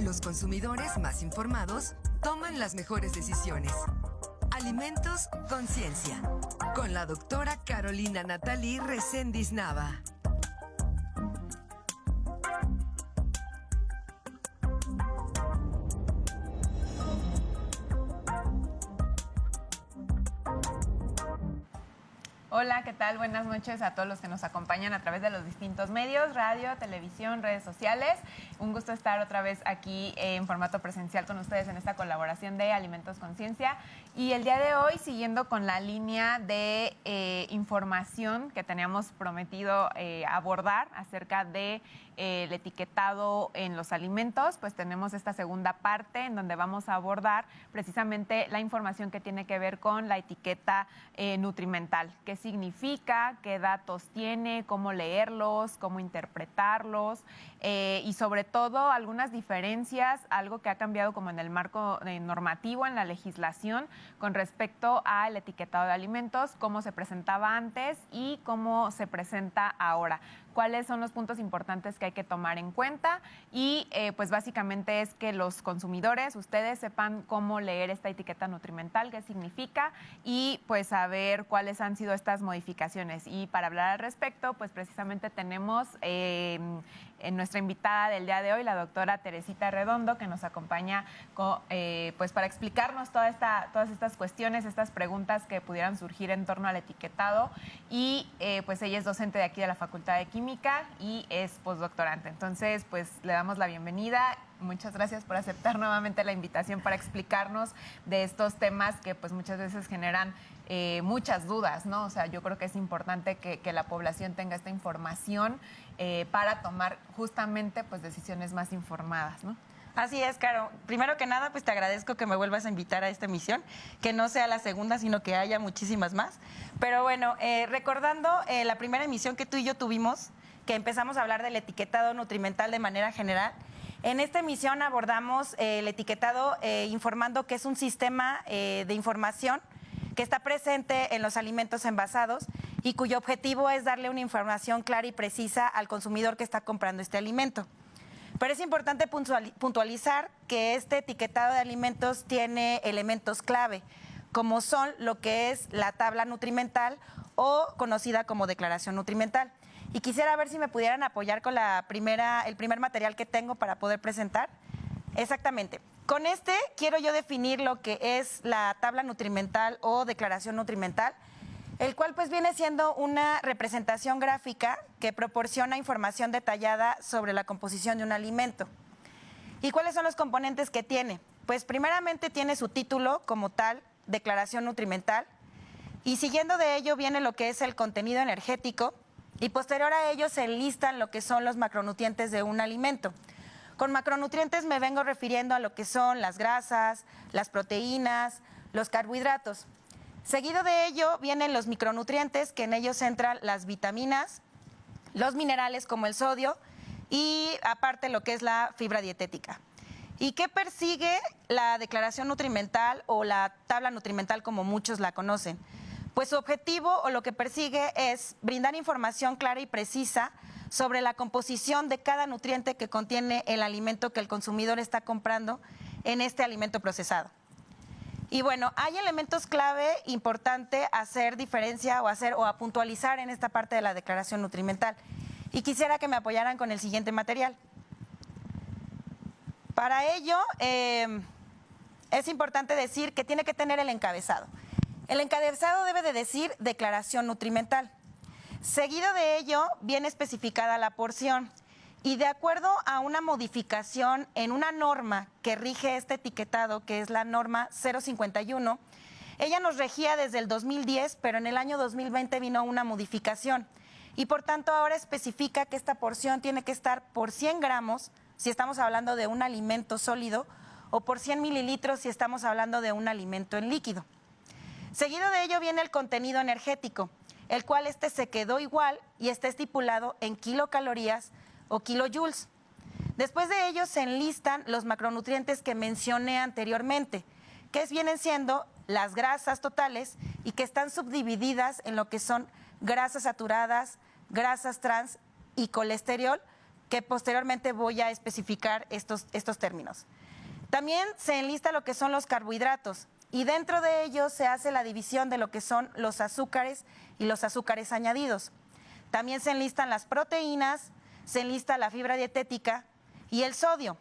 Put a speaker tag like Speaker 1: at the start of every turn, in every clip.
Speaker 1: Los consumidores más informados toman las mejores decisiones. Alimentos Conciencia, con la doctora Carolina Natalí Reséndiz Nava.
Speaker 2: Hola, ¿qué tal? Buenas noches a todos los que nos acompañan a través de los distintos medios, radio, televisión, redes sociales. Un gusto estar otra vez aquí en formato presencial con ustedes en esta colaboración de Alimentos Conciencia. Y el día de hoy, siguiendo con la línea de información que teníamos prometido abordar acerca de el etiquetado en los alimentos, pues tenemos esta segunda parte en donde vamos a abordar precisamente la información que tiene que ver con la etiqueta nutrimental. ¿Qué significa? ¿Qué datos tiene? ¿Cómo leerlos? ¿Cómo interpretarlos? Y sobre todo algunas diferencias, algo que ha cambiado como en el marco normativo, en la legislación, con respecto al etiquetado de alimentos, cómo se presentaba antes y cómo se presenta ahora. Cuáles son los puntos importantes que hay que tomar en cuenta y pues básicamente es que los consumidores, ustedes sepan cómo leer esta etiqueta nutrimental, qué significa y pues saber cuáles han sido estas modificaciones. Y para hablar al respecto, pues precisamente tenemos en nuestra invitada del día de hoy, la doctora Teresita Redondo, que nos acompaña pues para explicarnos todas estas cuestiones, estas preguntas que pudieran surgir en torno al etiquetado y pues ella es docente de aquí de la Facultad de Química y es postdoctorante. Entonces, pues le damos la bienvenida. Muchas gracias por aceptar nuevamente la invitación para explicarnos de estos temas que pues muchas veces generan muchas dudas, ¿no? O sea, yo creo que es importante que la población tenga esta información para tomar justamente pues decisiones más informadas, ¿no?
Speaker 3: Así es, Caro. Primero que nada, pues te agradezco que me vuelvas a invitar a esta emisión, que no sea la segunda, sino que haya muchísimas más. Pero bueno, recordando la primera emisión que tú y yo tuvimos, que empezamos a hablar del etiquetado nutrimental de manera general, en esta emisión abordamos el etiquetado informando que es un sistema de información que está presente en los alimentos envasados y cuyo objetivo es darle una información clara y precisa al consumidor que está comprando este alimento. Pero es importante puntualizar que este etiquetado de alimentos tiene elementos clave, como son lo que es la tabla nutrimental o conocida como declaración nutrimental. Y quisiera ver si me pudieran apoyar con el primer material que tengo para poder presentar. Exactamente. Con este quiero yo definir lo que es la tabla nutrimental o declaración nutrimental, el cual pues viene siendo una representación gráfica que proporciona información detallada sobre la composición de un alimento. ¿Y cuáles son los componentes que tiene? Pues primeramente tiene su título como tal, declaración nutrimental, y siguiendo de ello viene lo que es el contenido energético, y posterior a ello se enlistan lo que son los macronutrientes de un alimento. Con macronutrientes me vengo refiriendo a lo que son las grasas, las proteínas, los carbohidratos. Seguido de ello vienen los micronutrientes, que en ellos entran las vitaminas, los minerales como el sodio y aparte lo que es la fibra dietética. ¿Y qué persigue la declaración nutrimental o la tabla nutrimental como muchos la conocen? Pues su objetivo o lo que persigue es brindar información clara y precisa sobre la composición de cada nutriente que contiene el alimento que el consumidor está comprando en este alimento procesado. Y bueno, hay elementos clave importante a hacer diferencia o a puntualizar en esta parte de la declaración nutrimental. Y quisiera que me apoyaran con el siguiente material. Para ello, es importante decir que tiene que tener el encabezado. El encabezado debe de decir declaración nutrimental. Seguido de ello, viene especificada la porción. Y de acuerdo a una modificación en una norma que rige este etiquetado, que es la norma 051, ella nos regía desde el 2010, pero en el año 2020 vino una modificación. Y por tanto ahora especifica que esta porción tiene que estar por 100 gramos, si estamos hablando de un alimento sólido, o por 100 mililitros si estamos hablando de un alimento en líquido. Seguido de ello viene el contenido energético, el cual se quedó igual y está estipulado en kilocalorías o kilojoules. Después de ello se enlistan los macronutrientes que mencioné anteriormente, que vienen siendo las grasas totales y que están subdivididas en lo que son grasas saturadas, grasas trans y colesterol, que posteriormente voy a especificar estos términos. También se enlista lo que son los carbohidratos y dentro de ellos se hace la división de lo que son los azúcares y los azúcares añadidos. También se enlistan las proteínas, se enlista la fibra dietética y el sodio.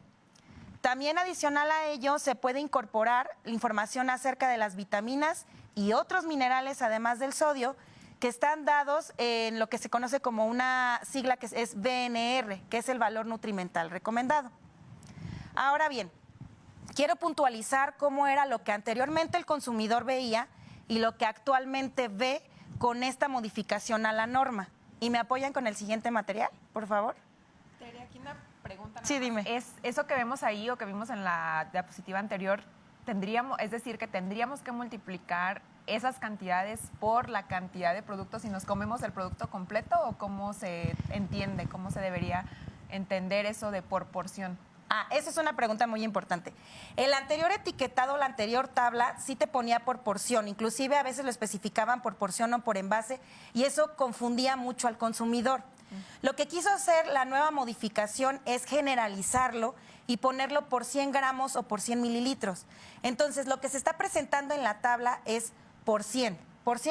Speaker 3: También adicional a ello se puede incorporar información acerca de las vitaminas y otros minerales, además del sodio, que están dados en lo que se conoce como una sigla que es VNR, que es el valor nutrimental recomendado. Ahora bien, quiero puntualizar cómo era lo que anteriormente el consumidor veía y lo que actualmente ve con esta modificación a la norma. ¿Y me apoyan con el siguiente material, por favor?
Speaker 2: Tere, aquí una pregunta.
Speaker 3: Sí, dime.
Speaker 2: ¿Es eso que vemos ahí o que vimos en la diapositiva anterior, es decir, que tendríamos que multiplicar esas cantidades por la cantidad de productos si nos comemos el producto completo, o cómo se entiende, cómo se debería entender eso de por porción?
Speaker 3: Esa es una pregunta muy importante. El anterior etiquetado, la anterior tabla, sí te ponía por porción, inclusive a veces lo especificaban por porción o por envase, y eso confundía mucho al consumidor. Lo que quiso hacer la nueva modificación es generalizarlo y ponerlo por 100 gramos o por 100 mililitros. Entonces, lo que se está presentando en la tabla es por 100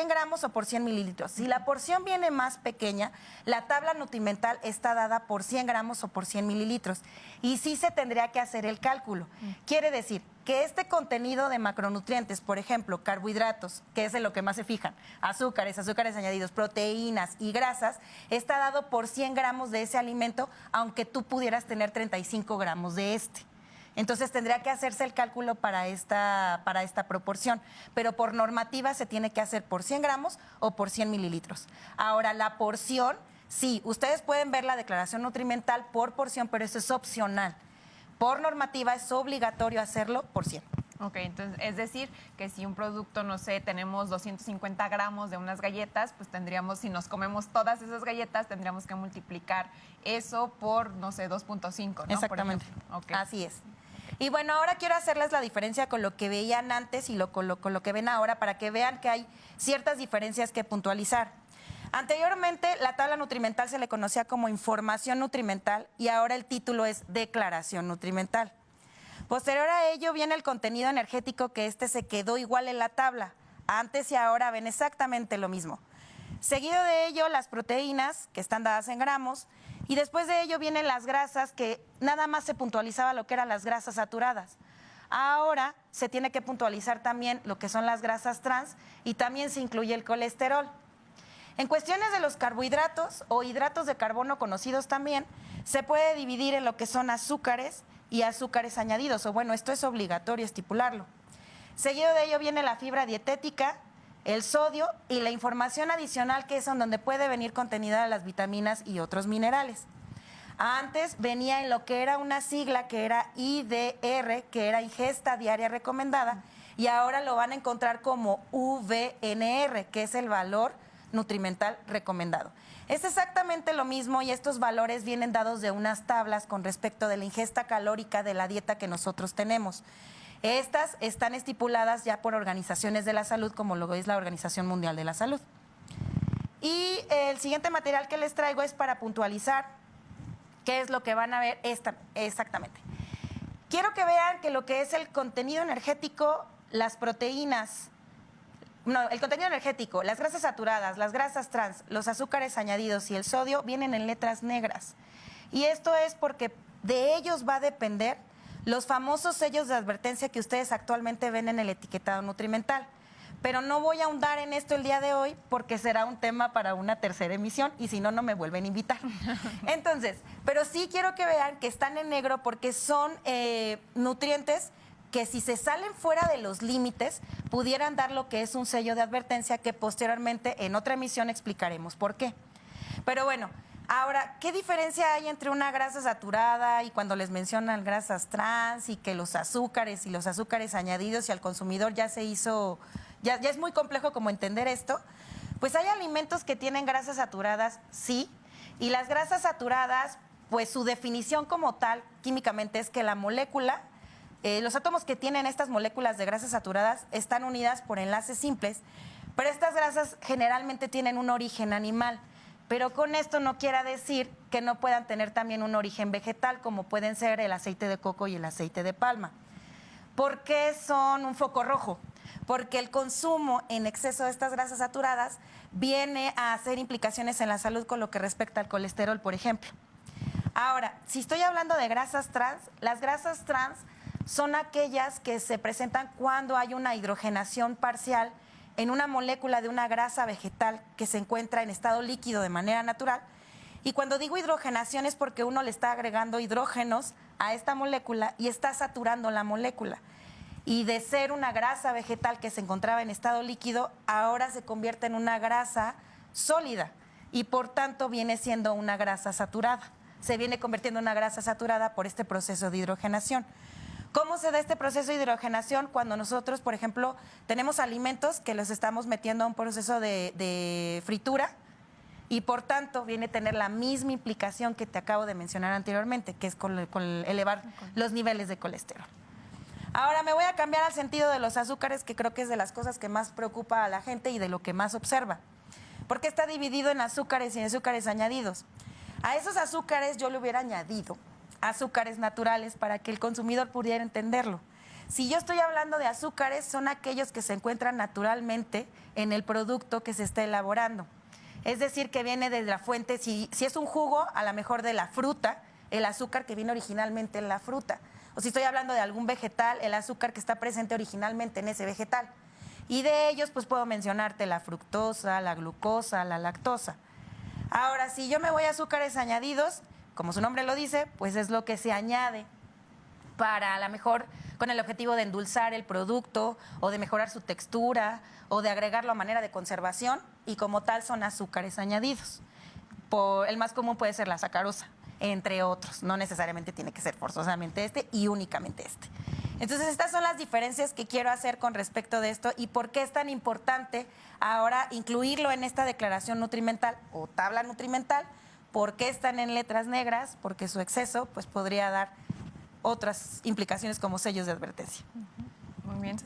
Speaker 3: gramos o por 100 mililitros. Si la porción viene más pequeña, la tabla nutrimental está dada por 100 gramos o por 100 mililitros. Y sí se tendría que hacer el cálculo. Quiere decir que este contenido de macronutrientes, por ejemplo, carbohidratos, que es en lo que más se fijan, azúcares añadidos, proteínas y grasas, está dado por 100 gramos de ese alimento, aunque tú pudieras tener 35 gramos de este. Entonces tendría que hacerse el cálculo para esta proporción, pero por normativa se tiene que hacer por 100 gramos o por 100 mililitros. Ahora, la porción, sí, ustedes pueden ver la declaración nutrimental por porción, pero eso es opcional. Por normativa es obligatorio hacerlo por 100.
Speaker 2: Ok, entonces es decir que si un producto, no sé, tenemos 250 gramos de unas galletas, pues tendríamos, si nos comemos todas esas galletas, tendríamos que multiplicar eso por, no sé, 2.5, ¿no?
Speaker 3: Exactamente.
Speaker 2: Okay.
Speaker 3: Así es. Y bueno, ahora quiero hacerles la diferencia con lo que veían antes y con lo que ven ahora, para que vean que hay ciertas diferencias que puntualizar. Anteriormente, la tabla nutrimental se le conocía como información nutrimental y ahora el título es declaración nutrimental. Posterior a ello viene el contenido energético, que se quedó igual en la tabla. Antes y ahora ven exactamente lo mismo. Seguido de ello, las proteínas, que están dadas en gramos, y después de ello vienen las grasas, que nada más se puntualizaba lo que eran las grasas saturadas. Ahora se tiene que puntualizar también lo que son las grasas trans y también se incluye el colesterol. En cuestiones de los carbohidratos o hidratos de carbono conocidos también, se puede dividir en lo que son azúcares y azúcares añadidos, o bueno, esto es obligatorio estipularlo. Seguido de ello viene la fibra dietética, el sodio y la información adicional, que es en donde puede venir contenida las vitaminas y otros minerales. Antes venía en lo que era una sigla que era IDR, que era ingesta diaria recomendada, y ahora lo van a encontrar como VNR, que es el valor nutrimental recomendado. Es exactamente lo mismo, y estos valores vienen dados de unas tablas con respecto de la ingesta calórica de la dieta que nosotros tenemos. Estas están estipuladas ya por organizaciones de la salud, como lo es la Organización Mundial de la Salud. Y el siguiente material que les traigo es para puntualizar qué es lo que van a ver exactamente. Quiero que vean que lo que es el contenido energético, las proteínas, el contenido energético, las grasas saturadas, las grasas trans, los azúcares añadidos y el sodio vienen en letras negras. Y esto es porque de ellos va a depender los famosos sellos de advertencia que ustedes actualmente ven en el etiquetado nutrimental. Pero no voy a ahondar en esto el día de hoy, porque será un tema para una tercera emisión, y si no, no me vuelven a invitar. Entonces, pero sí quiero que vean que están en negro porque son nutrientes que, si se salen fuera de los límites, pudieran dar lo que es un sello de advertencia, que posteriormente en otra emisión explicaremos por qué. Pero bueno, ahora, ¿qué diferencia hay entre una grasa saturada y cuando les mencionan grasas trans, y que los azúcares y los azúcares añadidos, y al consumidor ya se hizo, ya es muy complejo como entender esto? Pues hay alimentos que tienen grasas saturadas, sí, y las grasas saturadas, pues su definición como tal, químicamente, es que la molécula, los átomos que tienen estas moléculas de grasas saturadas están unidas por enlaces simples, pero estas grasas generalmente tienen un origen animal. Pero con esto no quiera decir que no puedan tener también un origen vegetal, como pueden ser el aceite de coco y el aceite de palma. ¿Por qué son un foco rojo? Porque el consumo en exceso de estas grasas saturadas viene a hacer implicaciones en la salud con lo que respecta al colesterol, por ejemplo. Ahora, si estoy hablando de grasas trans, las grasas trans son aquellas que se presentan cuando hay una hidrogenación parcial en una molécula de una grasa vegetal que se encuentra en estado líquido de manera natural. Y cuando digo hidrogenación es porque uno le está agregando hidrógenos a esta molécula y está saturando la molécula. Y de ser una grasa vegetal que se encontraba en estado líquido, ahora se convierte en una grasa sólida y por tanto viene siendo una grasa saturada. Se viene convirtiendo en una grasa saturada por este proceso de hidrogenación. ¿Cómo se da este proceso de hidrogenación? Cuando nosotros, por ejemplo, tenemos alimentos que los estamos metiendo a un proceso de fritura y por tanto viene a tener la misma implicación que te acabo de mencionar anteriormente, que es con elevar los niveles de colesterol. Ahora me voy a cambiar al sentido de los azúcares, que creo que es de las cosas que más preocupa a la gente y de lo que más observa. Porque está dividido en azúcares y en azúcares añadidos. A esos azúcares yo le hubiera añadido azúcares naturales para que el consumidor pudiera entenderlo. Si yo estoy hablando de azúcares, son aquellos que se encuentran naturalmente en el producto que se está elaborando. Es decir, que viene de la fuente, si es un jugo, a lo mejor de la fruta, el azúcar que viene originalmente en la fruta. O si estoy hablando de algún vegetal, el azúcar que está presente originalmente en ese vegetal. Y de ellos, pues puedo mencionarte la fructosa, la glucosa, la lactosa. Ahora, si yo me voy a azúcares añadidos, como su nombre lo dice, pues es lo que se añade para a lo mejor con el objetivo de endulzar el producto o de mejorar su textura o de agregarlo a manera de conservación y como tal son azúcares añadidos. El más común puede ser la sacarosa, entre otros. No necesariamente tiene que ser forzosamente este y únicamente este. Entonces, estas son las diferencias que quiero hacer con respecto de esto y por qué es tan importante ahora incluirlo en esta declaración nutrimental o tabla nutrimental. ¿Por qué están en letras negras? Porque su exceso pues, podría dar otras implicaciones como sellos de advertencia.
Speaker 2: Muy bien.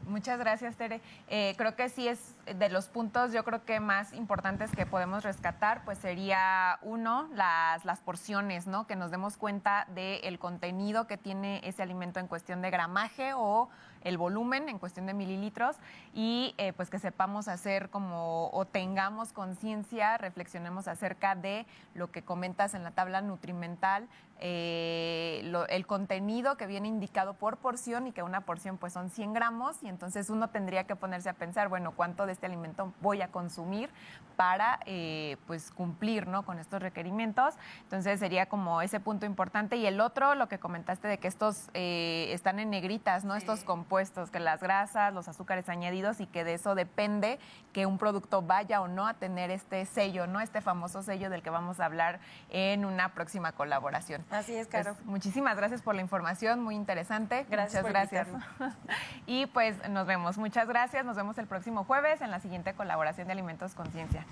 Speaker 2: Muchas gracias, Tere. Creo que sí es de los puntos, yo creo que más importantes que podemos rescatar, pues sería uno, las porciones, ¿no? Que nos demos cuenta del contenido que tiene ese alimento en cuestión de gramaje o el volumen en cuestión de mililitros y pues que sepamos hacer como o tengamos conciencia, reflexionemos acerca de lo que comentas en la tabla nutrimental, el contenido que viene indicado por porción y que una porción pues son 100 gramos y entonces uno tendría que ponerse a pensar, bueno, ¿cuánto de este alimento voy a consumir para pues cumplir, ¿no? Con estos requerimientos? Entonces sería como ese punto importante y el otro, lo que comentaste de que estos están en negritas, ¿no? Sí. Estos compuestos, que las grasas, los azúcares añadidos y que de eso depende que un producto vaya o no a tener este sello, ¿no? Este famoso sello del que vamos a hablar en una próxima colaboración.
Speaker 3: Así es, Caro.
Speaker 2: Pues, muchísimas gracias por la información, muy interesante.
Speaker 3: Gracias.
Speaker 2: Muchas gracias. Y pues nos vemos. Muchas gracias. Nos vemos el próximo jueves en la siguiente colaboración de Alimentos Conciencia.